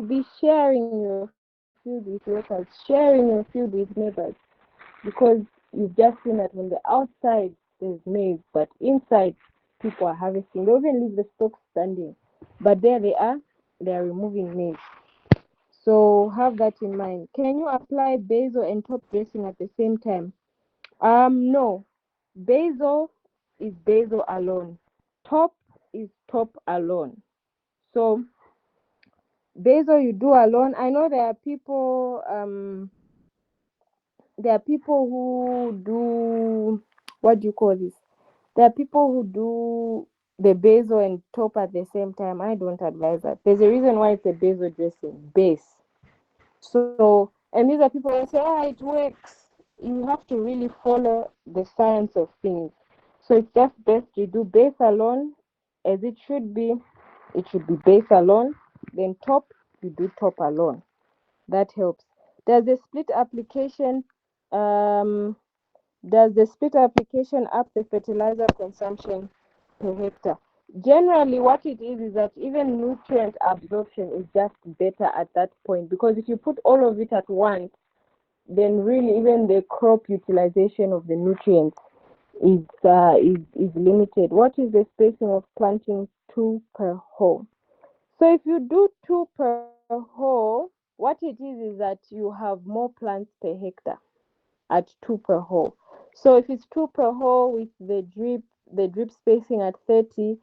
you'll be sharing your field with workers, sharing your field with neighbors, because you've just seen that on the outside there's maize, but inside people are harvesting. They even leave the stalks standing, but there they are removing maize. So have that in mind. Can you apply basil and top dressing at the same time? No. Basil is basil alone. Top is top alone. So basil you do alone. I know there are people who do, what do you call this? There are people who do the basil and top at the same time. I don't advise that. There's a reason why it's a basil dressing base. So, and these are people that say, ah, it works. You have to really follow the science of things. So it's just best you do base alone as it should be. It should be base alone. Then top, you do top alone. That helps. Does the split application um does the split application up the fertilizer consumption per hectare? Generally, what it is that even nutrient absorption is just better at that point, because if you put all of it at once, then really even the crop utilization of the nutrients is limited. What is the spacing of planting? 2 per hole. So if you do 2 per hole, what it is that you have more plants per hectare at 2 per hole. So if it's 2 per hole with the drip spacing at 30,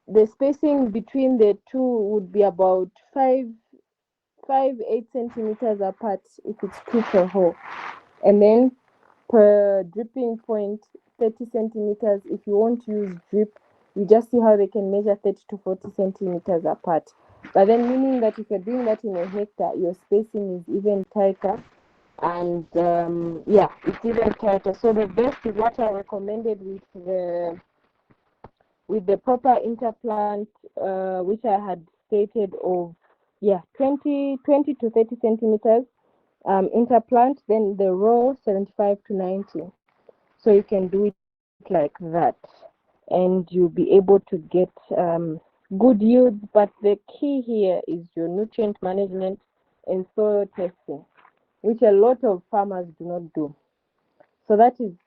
the spacing between the two would be about 8 centimeters apart if it's 2 per hole, and then per dripping point 30 centimeters. If you won't use drip, you just see how they can measure 30 to 40 centimeters apart. But then meaning that if you're doing that in a hectare, your spacing is even tighter, and yeah, it's even tighter. So the best is what I recommended with the proper interplant, which I had stated of, yeah, 20 to 30 centimeters interplant, then the row 75 to 90. So you can do it like that, and you'll be able to get good yields. But the key here is your nutrient management and soil testing, which a lot of farmers do not do. So that is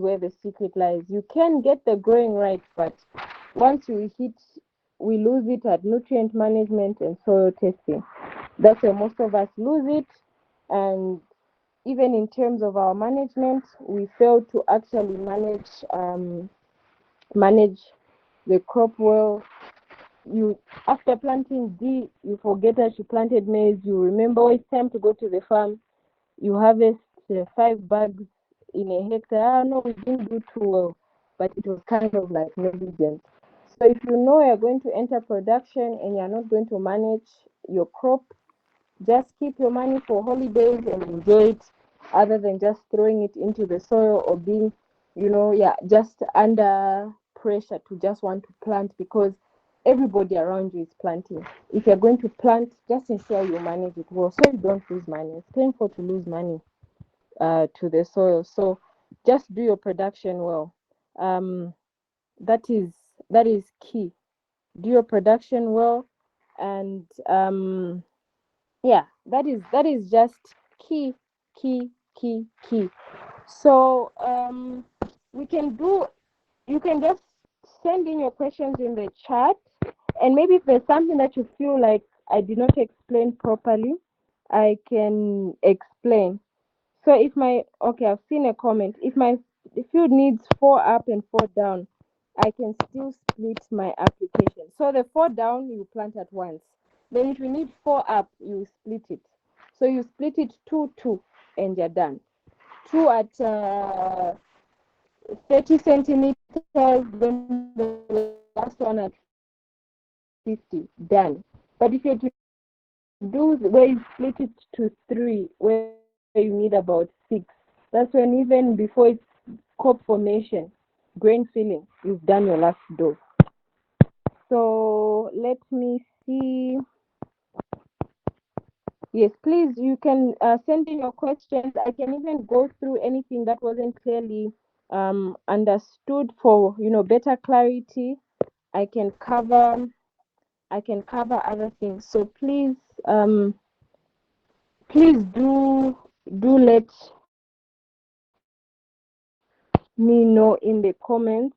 where the secret lies. You can get the growing right, but once we lose it at nutrient management and soil testing. That's where most of us lose it. And even in terms of our management, we fail to actually manage the crop well. You, after planting D, you forget that you planted maize. You remember, oh, it's time to go to the farm. You harvest 5 bags in a hectare. Ah, no, we didn't do too well, but it was kind of like negligence. So if you know you're going to enter production and you're not going to manage your crop, just keep your money for holidays and enjoy it, other than just throwing it into the soil or being, yeah, just under pressure to just want to plant because everybody around you is planting. If you're going to plant, just ensure you manage it well so you don't lose money. It's painful to lose money to the soil. So just do your production well. Um, that is that is key. Do your production well, and yeah, that is just key, key. So we can do. You can just send in your questions in the chat, and maybe if there's something that you feel like I did not explain properly, I can explain. So I've seen a comment. If my field needs 4 up and 4 down, I can still split my application. So the 4 down you plant at once. Then if you need 4 up, you split it. So you split it 2, and you're done. 2 at 30 centimeters, then the last one at 50, done. But if you're to do where you split it to 3, where you need about 6, that's when even before it's crop formation, grain filling, you've done your last dose. So let me see. Yes, please, you can send in your questions. I can even go through anything that wasn't clearly understood for better clarity. I can cover I can cover other things. So please Please do let me know in the comments.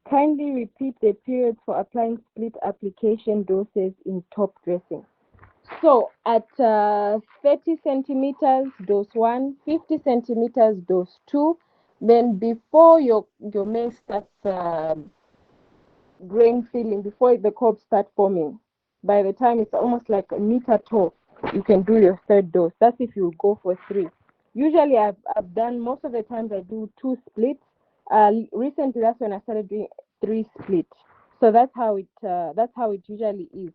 Kindly repeat the periods for applying split application doses in top dressing. So at 30 centimeters, dose 1, 50 centimeters, dose 2. Then before your maize starts grain filling, before the cobs start forming, by the time it's almost like a meter tall, you can do your third dose. That's if you go for 3. Usually I've done, most of the times I do 2 splits. Recently that's when I started doing 3 split. So that's how it usually is.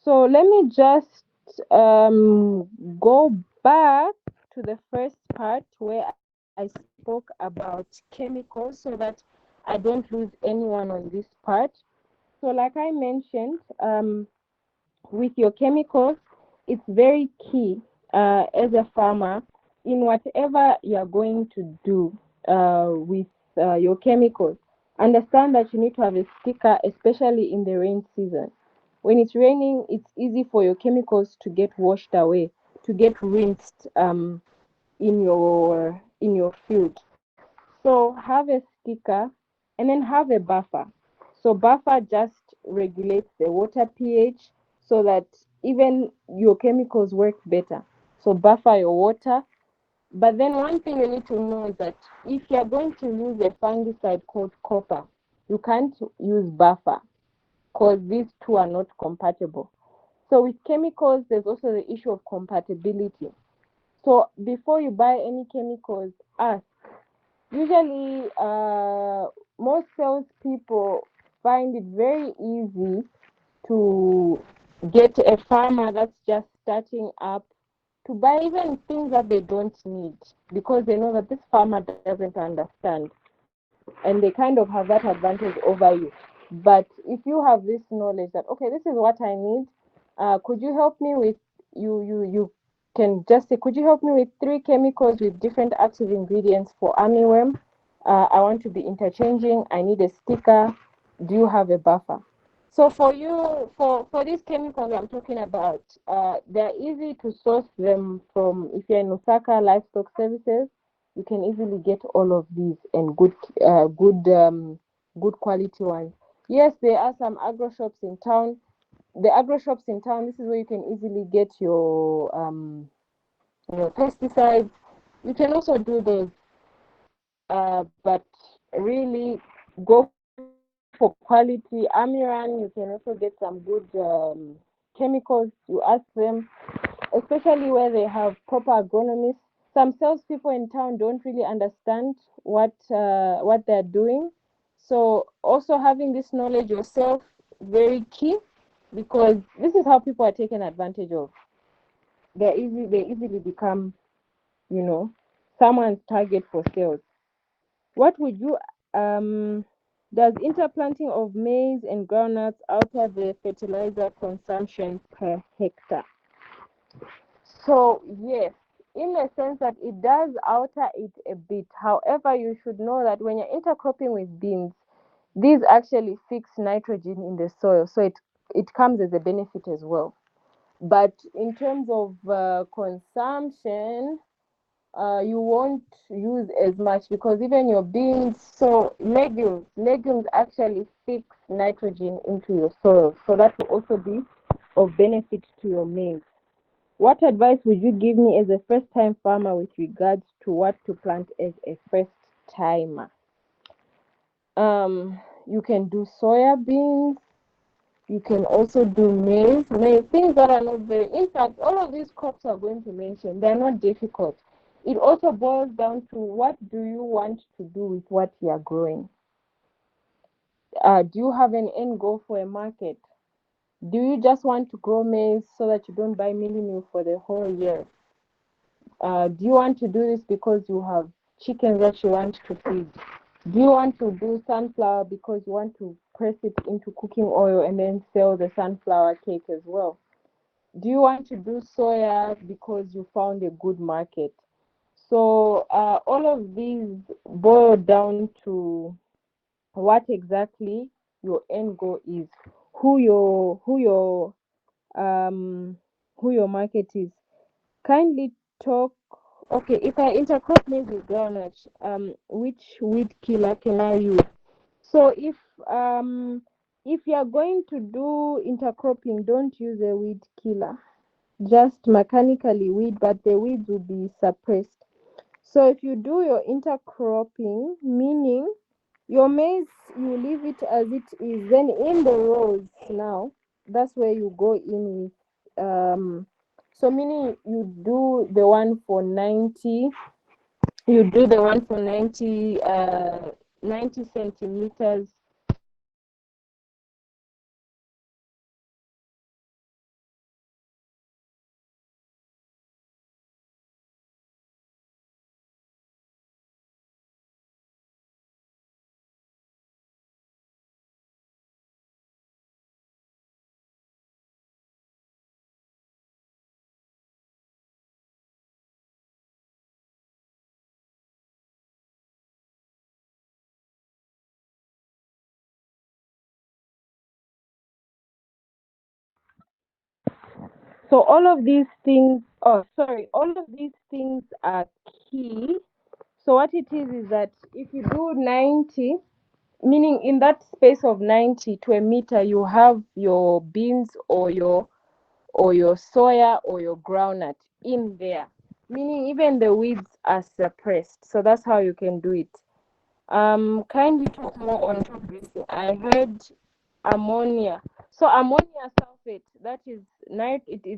So let me just go back to the first part where I spoke about chemicals so that I don't lose anyone on this part. So like I mentioned, with your chemicals, it's very key as a farmer in whatever you're going to do with your chemicals. Understand that you need to have a sticker, especially in the rain season. When it's raining, it's easy for your chemicals to get washed away, to get rinsed in your field. So have a sticker and then have a buffer. So buffer just regulates the water pH so that even your chemicals work better. So buffer your water. But then one thing you need to know is that if you're going to use a fungicide called copper, you can't use buffer because these two are not compatible. So with chemicals, there's also the issue of compatibility. So before you buy any chemicals, ask. Usually, most salespeople find it very easy to get a farmer that's just starting up to buy even things that they don't need because they know that this farmer doesn't understand and they kind of have that advantage over you. But if you have this knowledge that, okay, this is what I need, could you help me with, you can just say, could you help me with 3 chemicals with different active ingredients for armyworm? I want to be interchanging. I need a sticker. Do you have a buffer? So for you, for these chemicals I'm talking about, they're easy to source them from. If you're in Osaka Livestock Services, you can easily get all of these and good quality ones. Yes, there are some agro shops in town. The agro shops in town, this is where you can easily get your pesticides. You can also do those, but really go for quality. Amiran, you can also get some good chemicals. You ask them, especially where they have proper agronomists. Some salespeople in town don't really understand what they're doing. So also having this knowledge yourself, very key, because this is how people are taken advantage of. They easily become, someone's target for sales. What would you does interplanting of maize and groundnuts alter the fertilizer consumption per hectare? So yes, in a sense that it does alter it a bit. However, you should know that when you're intercropping with beans, these actually fix nitrogen in the soil, so it comes as a benefit as well. But in terms of consumption, you won't use as much because even your beans, so legumes actually fix nitrogen into your soil, so that will also be of benefit to your maize. What advice would you give me as a first-time farmer with regards to what to plant as a first-timer? You can do soya beans. You can also do maize, things that are not very. In fact, all of these crops I'm going to mention, they're not difficult. It also boils down to what do you want to do with what you're growing. Do you have an end goal for a market? Do you just want to grow maize so that you don't buy mini meal for the whole year? Do you want to do this because you have chickens that you want to feed? Do you want to do sunflower because you want to press it into cooking oil and then sell the sunflower cake as well? Do you want to do soya because you found a good market? So all of these boil down to what exactly your end goal is, who your who your market is. Kindly talk. Okay, if I intercrop maize with groundnut, which weed killer can I use? So if you are going to do intercropping, don't use a weed killer. Just mechanically weed, but the weeds will be suppressed. So if you do your intercropping, meaning your maize, you leave it as it is. Then in the rows now, that's where you go in with so meaning you do the one for 90, you do the one for 90 centimeters. So all of these things, oh sorry, all of these things are key. So what it is that if you do 90, meaning in that space of 90 to a meter, you have your beans or your soya or your groundnut in there. Meaning even the weeds are suppressed. So that's how you can do it. Kindly talk more on top this. I heard ammonia. So ammonia sulfate, that is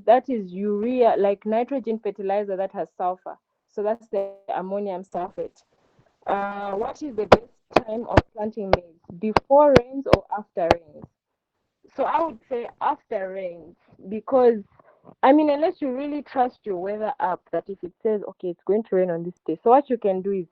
that is urea, like nitrogen fertilizer that has sulfur. So that's the ammonium sulfate. What is the best time of planting maize? Before rains or after rains? So I would say after rains, because I mean, unless you really trust your weather app that if it says okay it's going to rain on this day, so what you can do is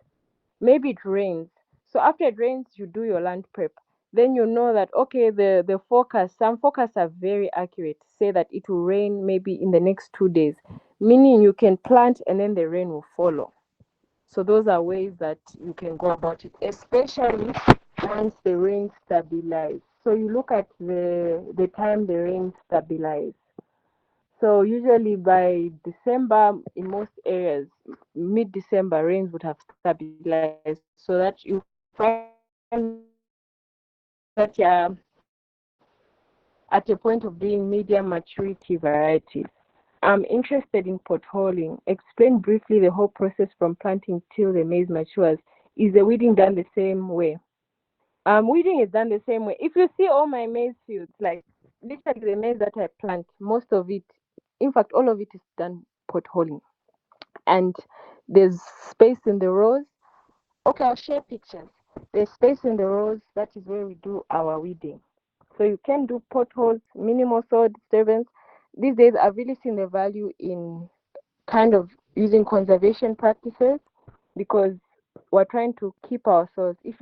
maybe it rains. So after it rains, you do your land prep. Then you know that okay, the forecast, some forecasts are very accurate. Say that it will rain maybe in the next 2 days, meaning you can plant and then the rain will follow. So those are ways that you can go about it, especially once the rain stabilize. So you look at the time the rain stabilize. So usually by December, in most areas, mid-December, rains would have stabilized, so that you find that at a point of being medium maturity varieties. I'm interested in potholing. Explain briefly the whole process from planting till the maize matures. Is the weeding done the same way? Weeding is done the same way. If you see all my maize fields, like literally the maize that I plant, most of it, in fact, all of it is done potholing. And there's space in the rows. Okay, I'll share pictures. There's space in the rows. That is where we do our weeding. So you can do potholes, minimal soil disturbance. These days, I've really seen the value in kind of using conservation practices, because we're trying to keep our soils. If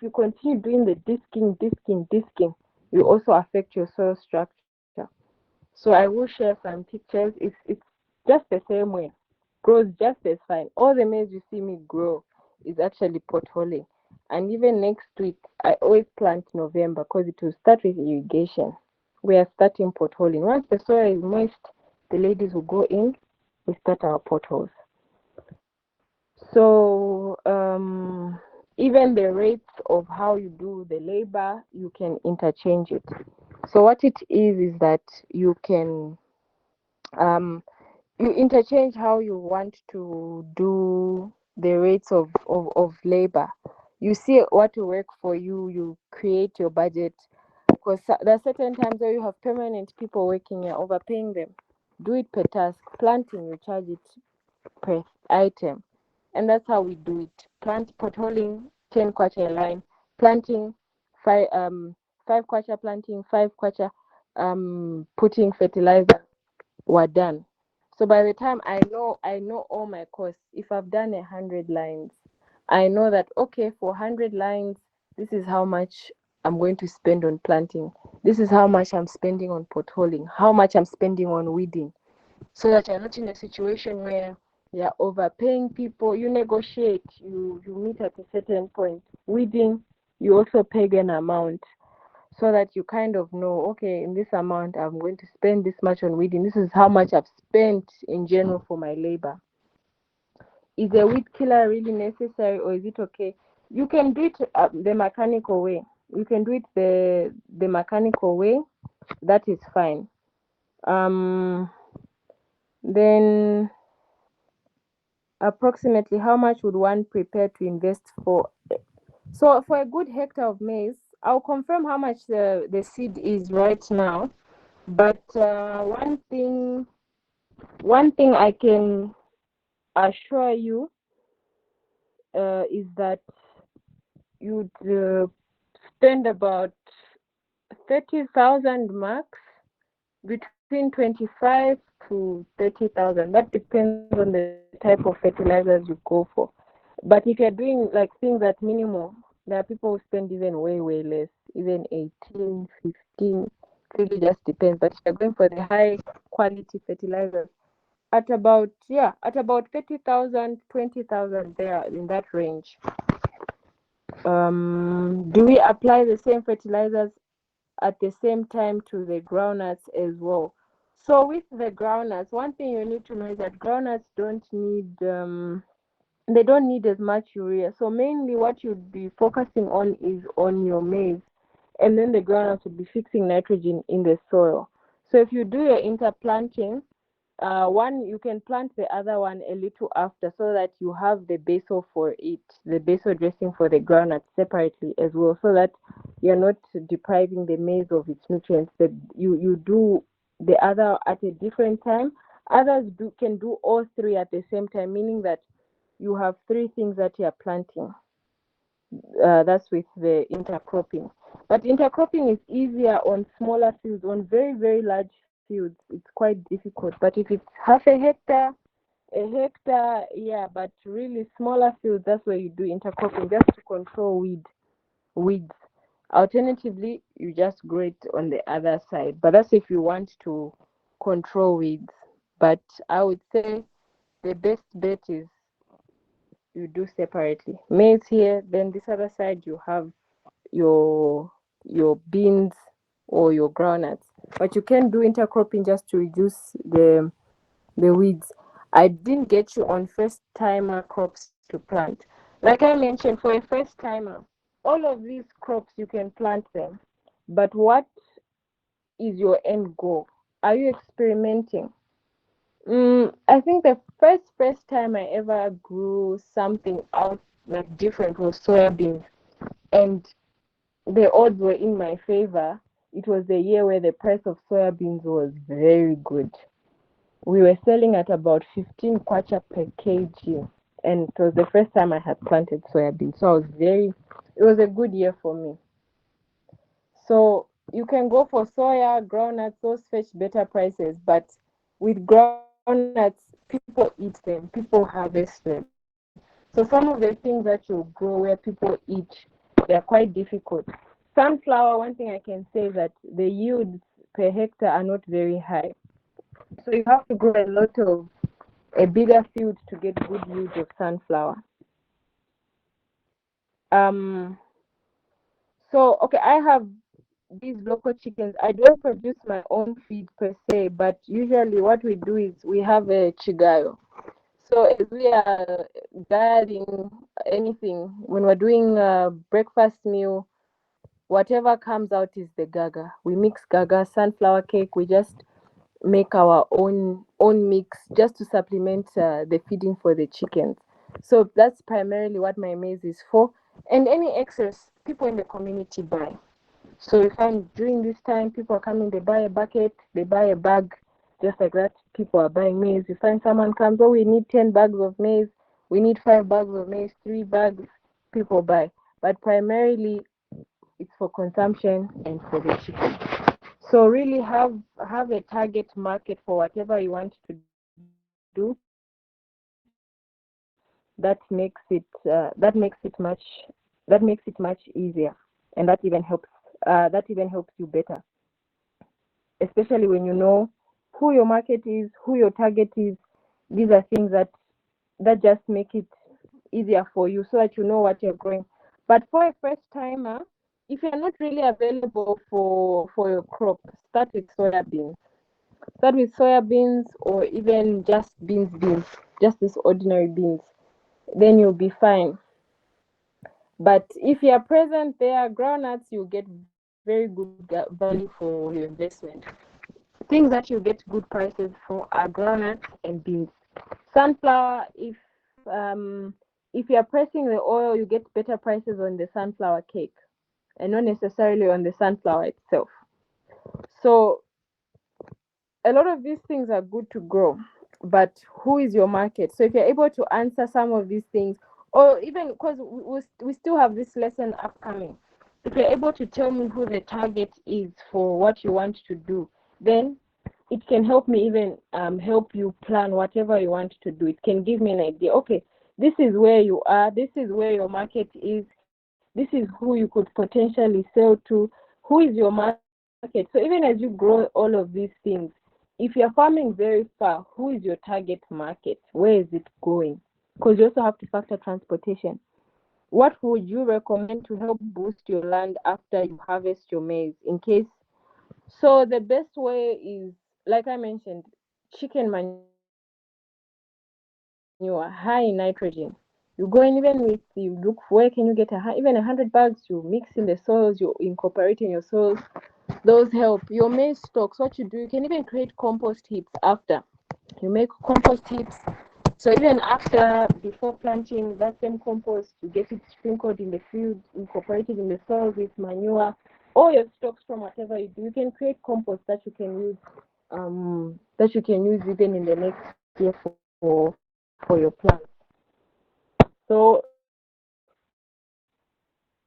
you continue doing the disking, you also affect your soil structure. So I will share some pictures. It's just the same way, grows just as fine. All the maize you see me grow is actually potholing. And even next week, I always plant November because it will start with irrigation. We are starting potholing. Once the soil is moist, the ladies will go in, we start our potholes. So even the rates of how you do the labor, you can interchange it. So what it is that you can um, you interchange how you want to do the rates of labor. You see what will work for you, you create your budget, because there are certain times where you have permanent people working, you're overpaying them. Do it per task. Planting, you charge it per item. And that's how we do it. Plant potholing 10 kwacha a line, planting five kwacha, planting 5 kwacha, putting fertilizer, we're done. So by the time I know all my costs, if I've done 100 lines, I know that okay, for 100 lines, this is how much I'm going to spend on planting. This is how much I'm spending on potholing, how much I'm spending on weeding, so that you're not in a situation where you're overpaying people. You negotiate, you meet at a certain point. Weeding, you also peg an amount. so that you kind of know, okay, in this amount I'm going to spend this much on weeding. This is how much I've spent in general for my labor. Is a weed killer really necessary, or is it okay? You can do it the mechanical way. You can do it the mechanical way. That is fine. Then approximately how much would one prepare to invest for? So for a good hectare of maize, I'll confirm how much the seed is right now. But one thing I can assure you is that you'd spend about 30,000 max, between 25 to 30,000. That depends on the type of fertilizers you go for. But if you're doing like things at minimal, there are people who spend even way less, even 18, 15. It really just depends. But if you're going for the high quality fertilizers, at about 30,000, 20,000, there in that range. Do we apply the same fertilizers at the same time to the groundnuts as well? So with the groundnuts, one thing you need to know is that groundnuts they don't need as much urea. So mainly what you'd be focusing on is on your maize, and then the groundnuts would be fixing nitrogen in the soil. So if you do your interplanting, one you can plant the other one a little after, so that you have the basal for it, the basal dressing for the groundnut separately as well, so that you're not depriving the maize of its nutrients. That you do the other at a different time. Others can do all three at the same time, meaning that you have three things that you're planting. That's with the intercropping. But intercropping is easier on smaller fields. On very large fields, it's quite difficult. But if it's half a hectare, yeah. But really smaller fields, that's where you do intercropping, just to control weeds. Alternatively, you just grow it on the other side. But that's if you want to control weeds. But I would say the best bet is you do separately. Maize here, then this other side you have your beans or your groundnuts. But you can do intercropping just to reduce the weeds. I didn't get you on first timer crops to plant. Like I mentioned, for a first timer, all of these crops you can plant them. But what is your end goal? Are you experimenting? I think the first time I ever grew something out like different was soybeans, and the odds were in my favor. It was the year where the price of soybeans was very good. We were selling at about 15 kwacha per kg, and it was the first time I had planted soybeans. So it was a good year for me. So you can go for soya, groundnuts, those fetch better prices. But with groundnuts, people eat them, people harvest them. So some of the things that you grow where people eat, they are quite difficult. Sunflower, one thing I can say is that the yields per hectare are not very high. So you have to grow a bigger field to get good yields of sunflower. Um, so okay, I have these local chickens. I don't produce my own feed per se, but usually what we do is we have a chigayo. So as we are guarding anything, when we're doing a breakfast meal, whatever comes out is the gaga. We mix gaga, sunflower cake. We just make our own mix just to supplement the feeding for the chickens. So that's primarily what my maize is for. And any excess, people in the community buy. So if I'm during this time, people are coming, they buy a bucket, they buy a bag, just like that. People are buying maize. You find someone comes, oh, we need 10 bags of maize, we need 5 bags of maize, 3 bags, people buy. But primarily, it's for consumption and for the chicken. So really have a target market for whatever you want to do. That makes it much easier, and that even helps you better, especially when you know who your market is, who your target is. These are things that just make it easier for you, so that you know what you're growing. But for a first timer, if you're not really available for your crop, start with soybeans. Start with soybeans or even just beans, just this ordinary beans. Then you'll be fine. But if you are present there, groundnuts, you get very good value for your investment. Things that you get good prices for are groundnuts and beans. Sunflower, if you are pressing the oil, you get better prices on the sunflower cake and not necessarily on the sunflower itself. So a lot of these things are good to grow, but who is your market? So if you're able to answer some of these things, or even because we still have this lesson upcoming, if you're able to tell me who the target is for what you want to do, then it can help me even help you plan whatever you want to do. It can give me an idea. Okay, this is where you are, this is where your market is, this is who you could potentially sell to, who is your market. So even as you grow all of these things, if you're farming very far, who is your target market? Where is it going? Because you also have to factor transportation. What would you recommend to help boost your land after you harvest your maize in case? So the best way is, like I mentioned, chicken manure, high in nitrogen. You go in even with, you look where can you get even 100 bags, you mix in the soils, you incorporate in your soils. Those help. Your maize stalks, what you do, you can even create compost heaps after. You make compost heaps. So even after, before planting, that same compost, you get it sprinkled in the field, incorporated in the soil with manure, or your stocks from whatever you do. You can create compost that you can use even in the next year for your plants. So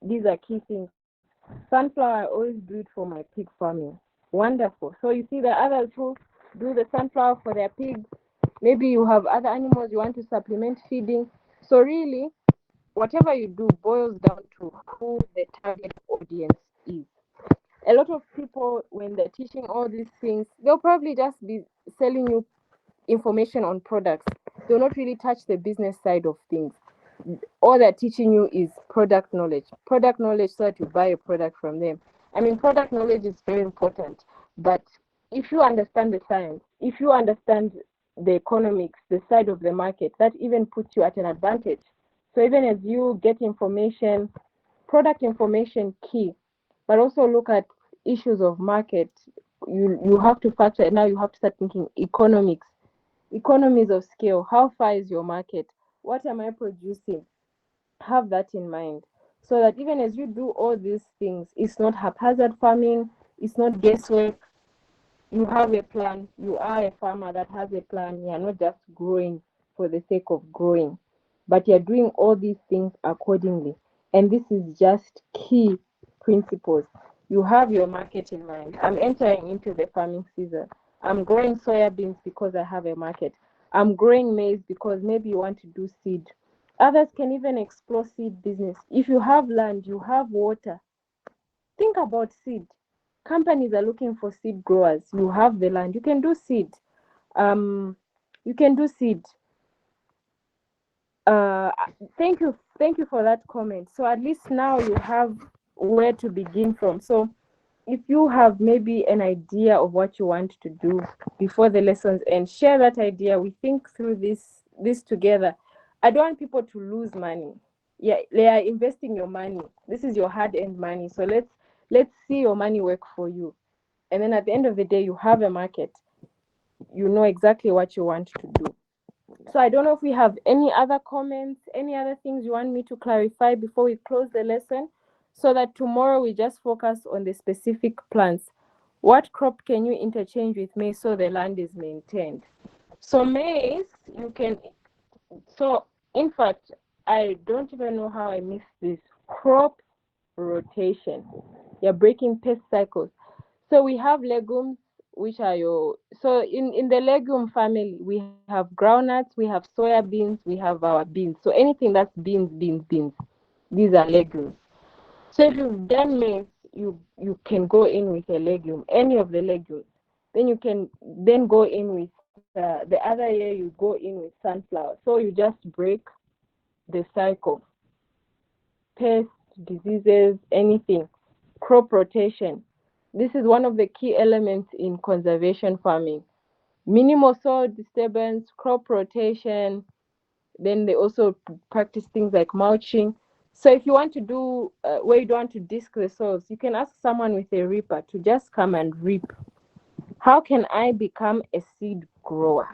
these are key things. Sunflower, I always do it for my pig farming. Wonderful. So you see the others who do the sunflower for their pigs. Maybe you have other animals you want to supplement feeding. So really, whatever you do boils down to who the target audience is. A lot of people, when they're teaching all these things, they'll probably just be selling you information on products. They'll not really touch the business side of things. All they're teaching you is product knowledge so that you buy a product from them. I mean, product knowledge is very important, but if you understand the science, if you understand the economics, the side of the market, that even puts you at an advantage. So even as you get information, product information key, but also look at issues of market. You have to factor. Now you have to start thinking economics, economies of scale. How far is your market? What am I producing? Have that in mind, so that even as you do all these things, it's not haphazard farming, it's not guesswork. You have a plan. You are a farmer that has a plan. You're not just growing for the sake of growing, but you're doing all these things accordingly. And this is just key principles. You have your market in mind. I'm entering into the farming season. I'm growing soybeans because I have a market. I'm growing maize because maybe you want to do seed. Others can even explore seed business. If you have land, you have water, think about seed. Companies are looking for seed growers. You have the land, you can do seed. Um, you can do seed. Uh, thank you for that comment. So at least now you have where to begin from. So if you have maybe an idea of what you want to do before the lessons end, share that idea. We think through this together. I don't want people to lose money. Yeah, they are investing your money. This is your hard-earned money. So let's see your money work for you. And then at the end of the day, you have a market. You know exactly what you want to do. So I don't know if we have any other comments, any other things you want me to clarify before we close the lesson, so that tomorrow we just focus on the specific plants. What crop can you interchange with maize so the land is maintained? So maize, you can, so in fact, I don't even know how I missed this. Crop rotation. You're breaking pest cycles. So we have legumes, which are your, so in the legume family, we have groundnuts, we have soya beans, we have our beans. So anything that's beans, these are legumes. So if you've done maize, you can go in with a legume, any of the legumes. Then you can then go in with the other year you go in with sunflower. So you just break the cycle, pests, diseases, anything. crop rotation. This is one of the key elements in conservation farming. Minimal soil disturbance, crop rotation. Then they also practice things like mulching. So if you want to do where you don't want to disc the soils, you can ask someone with a reaper to just come and reap. How can I become a seed grower?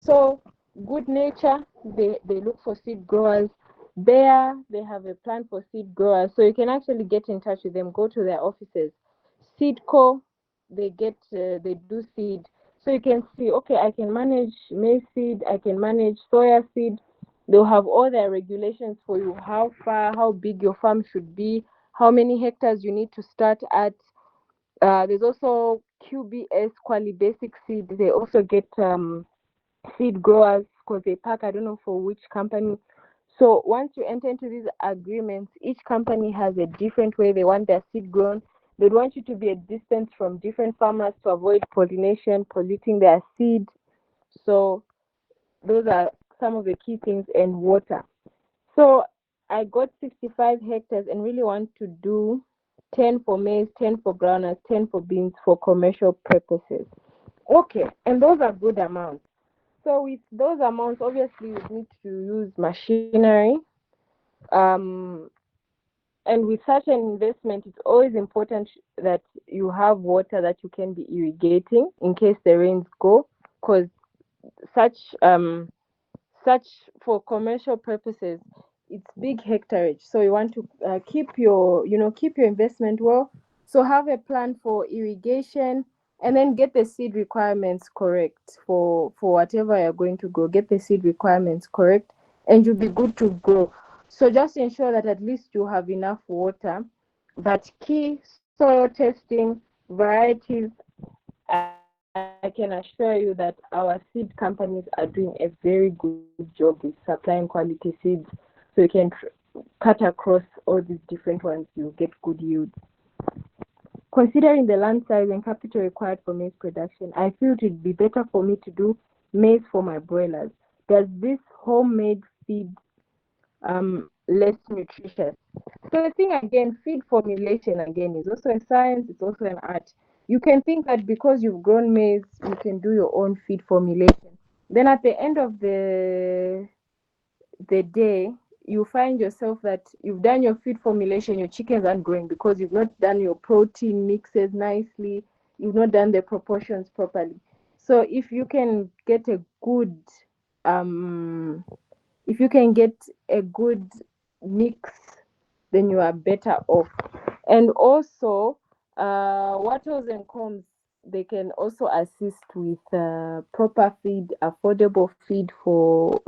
So Good Nature, they look for seed growers. There they have a plan for seed growers. So you can actually get in touch with them, go to their offices. Seedco, they do seed. So you can see, okay, I can manage maize seed, I can manage soya seed. They'll have all their regulations for you, how far, how big your farm should be, how many hectares you need to start at. There's also QBS, Quali Basic Seed. They also get seed growers because they pack, I don't know for which company. So once you enter into these agreements, each company has a different way they want their seed grown. They want you to be a distance from different farmers to avoid pollination, polluting their seed. So those are some of the key things, and water. So I got 65 hectares and really want to do 10 for maize, 10 for groundnuts, 10 for beans for commercial purposes. Okay, and those are good amounts. So with those amounts, obviously you need to use machinery. Um, and with such an investment, it's always important that you have water that you can be irrigating in case the rains go, because such such for commercial purposes, it's big hectareage. So you want to keep your investment well. So have a plan for irrigation, and then get the seed requirements correct for whatever you're going to grow. Get the seed requirements correct, and you'll be good to grow. So just ensure that at least you have enough water. But key soil testing, varieties, I can assure you that our seed companies are doing a very good job with supplying quality seeds. So you can cut across all these different ones, you get good yields. Considering the land size and capital required for maize production, I feel it would be better for me to do maize for my broilers. Does this homemade feed less nutritious? So the thing again, feed formulation again is also a science, it's also an art. You can think that because you've grown maize, you can do your own feed formulation. Then at the end of the day, you find yourself that you've done your feed formulation, your chickens aren't growing because you've not done your protein mixes nicely, you've not done the proportions properly. So um if you can get a good mix, then you are better off. And also, wattles and combs, they can also assist with proper feed, affordable feed for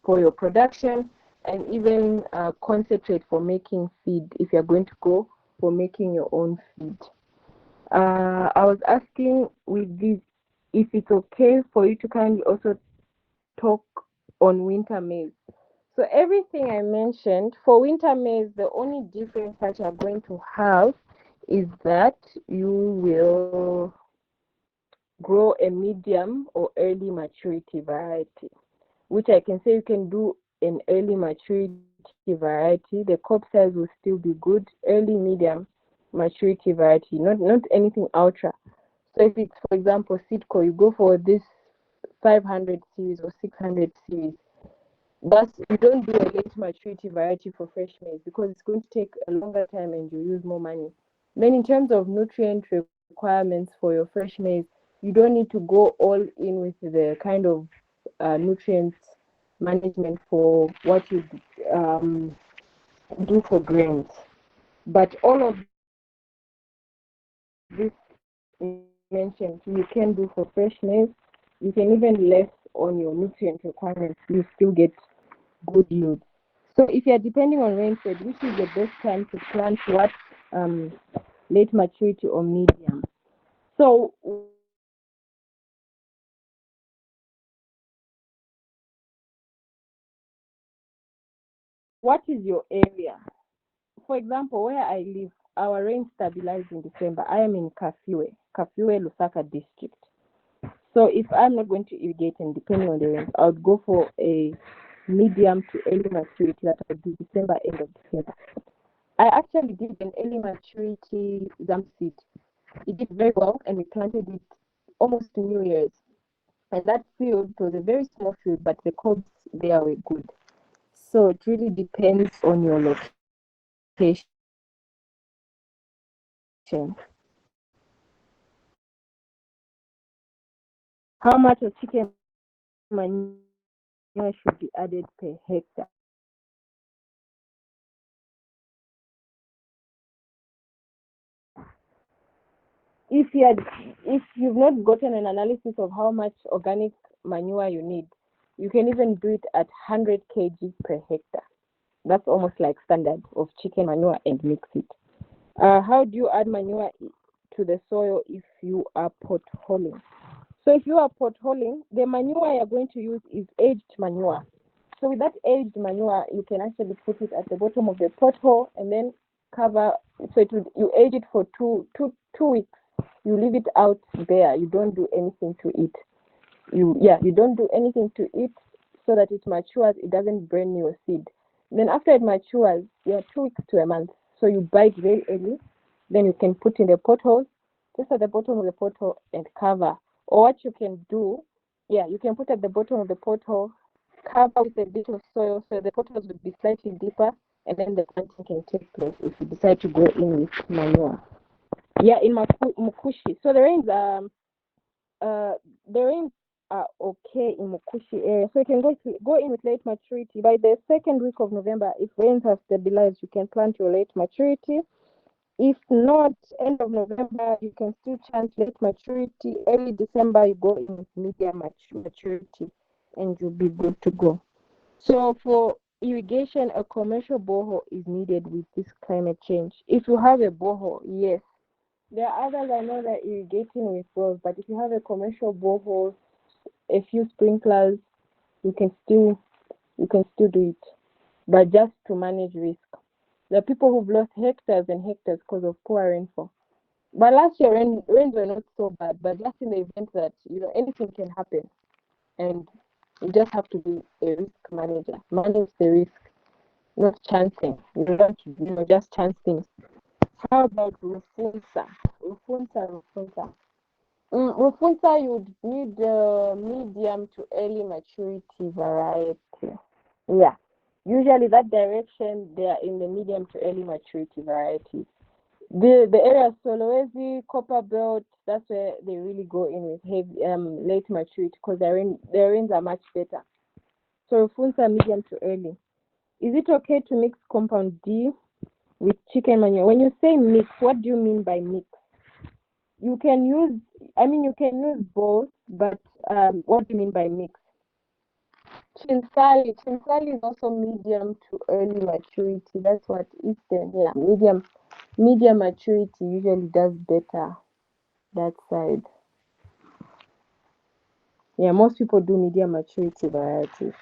your production, and even concentrate for making feed if you're going to go for making your own feed. I was asking with this if it's okay for you to kindly also talk on winter maize. So everything I mentioned for winter maize, the only difference that you're going to have is that you will grow a medium or early maturity variety, which I can say you can do an early maturity variety. The crop size will still be good. Early medium maturity variety, not anything ultra. So if it's, for example, Seedco, you go for this 500 series or 600 series. But you don't do a late maturity variety for fresh maize because it's going to take a longer time and you use more money. Then in terms of nutrient requirements for your fresh maize, you don't need to go all in with the kind of nutrients management for what you do for grains. But all of this mentioned you can do for fresh maize. You can even less on your nutrient requirements. You still get good yield. So if you're depending on rainfed, which is the best time to plant what late maturity or medium? So what is your area? For example, where I live, our rain stabilizes in December, end of December. What is your area? For example, where I live, our rain stabilizes in December. I am in Kafue, Lusaka district. So if I'm not going to irrigate and depending on the rain, I would go for a medium to early maturity that would be December, end of December. I actually did an early maturity ZAM seed. It did very well, and we planted it almost New Year's. And that field was a very small field, but the crops there were good. So it really depends on your location. How much of chicken manure should be added per hectare? If you've not gotten an analysis of how much organic manure you need, you can even do it at 100 kg per hectare. That's almost like standard of chicken manure, and mix it. How do you add manure to the soil if you are potholing? So if you are potholing, the manure you're going to use is aged manure. So with that aged manure, you can actually put it at the bottom of the pothole and then cover. So you age it for two weeks. You leave it out there. You don't do anything to it. You don't do anything to it so that it matures. It doesn't burn your seed. Then after it matures, 2 weeks to a month. So you buy it very early. Then you can put in the pothole, just at the bottom of the pothole, and cover. Or what you can do, you can put at the bottom of the pothole, cover with a bit of soil, so the potholes will be slightly deeper, and then the planting can take place if you decide to go in with manure. Yeah, in Mukushi. So uh, the rains are okay in Mukushi area, so you can go in with late maturity. By the second week of November, if rains have stabilized, you can plant your late maturity. If not, end of November, you can still chance late maturity. Early December, you go in with medium maturity, and you'll be good to go. So for irrigation, a commercial borehole is needed with this climate change. If you have a borehole, yes. There are others I know that irrigating with wells, but if you have a commercial borehole, a few sprinklers, you can still do it, but just to manage risk. There are people who've lost hectares and hectares because of poor rainfall. But last year rains were not so bad, but just in the event that anything can happen, and you just have to be a risk manager. Manage the risk, not chancing. You don't just chance things. How about Rufunsa? Rufunsa. Rufunsa, you would need medium to early maturity variety. Yeah. Usually that direction, they are in the medium to early maturity varieties. The area of Solowezi, Copper Belt, that's where they really go in with heavy, late maturity, because their rains are much better. So Rufunsa, medium to early. Is it okay to mix compound D with chicken manure? When you say mix, what do you mean by mix? You can use both, but what do you mean by mix? Chinsali is also medium to early maturity. That's what Eastern, medium maturity usually does better that side. Yeah, most people do medium maturity varieties.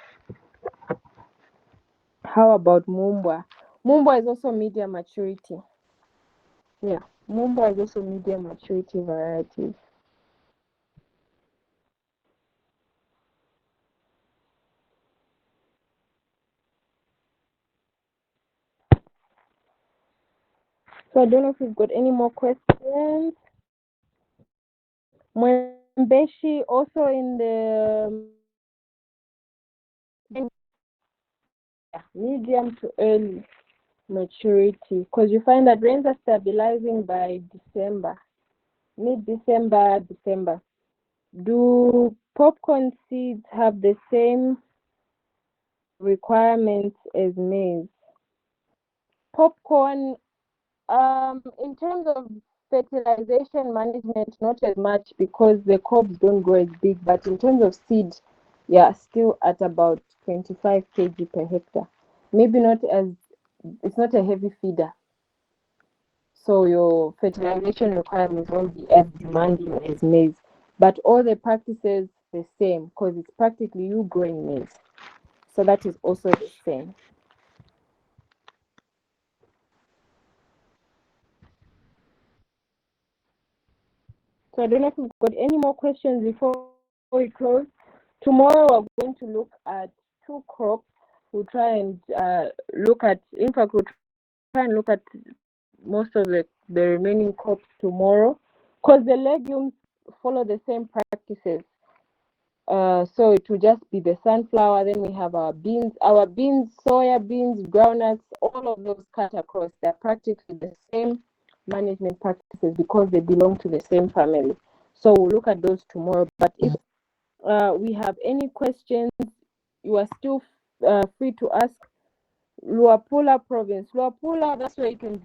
How about Mumbwa? Mumbwa is also medium maturity. Yeah, Mumbwa is also medium maturity varieties. So I don't know if we've got any more questions. Mwembeshi also in the medium to early maturity, because you find that rains are stabilizing by December, mid-December, December. Do popcorn seeds have the same requirements as maize? Popcorn, in terms of fertilization management, not as much, because the crops don't grow as big, but in terms of seed, still at about 25 kg per hectare. Maybe not as, it's not a heavy feeder, so your fertilization requirements won't be as demanding as maize. But all the practices the same, because it's practically you growing maize. So that is also the same. So I don't know if we've got any more questions before we close. Tomorrow we're going to look at two crops. We'll try and look at, in fact, we'll try and look at most of the remaining crops tomorrow, because the legumes follow the same practices. So it will just be the sunflower. Then we have our beans, soya beans, groundnuts, all of those cut across. They're practically the same management practices because they belong to the same family. So we'll look at those tomorrow. But if we have any questions, you are still free to ask. Luapula province. Luapula, that's where you can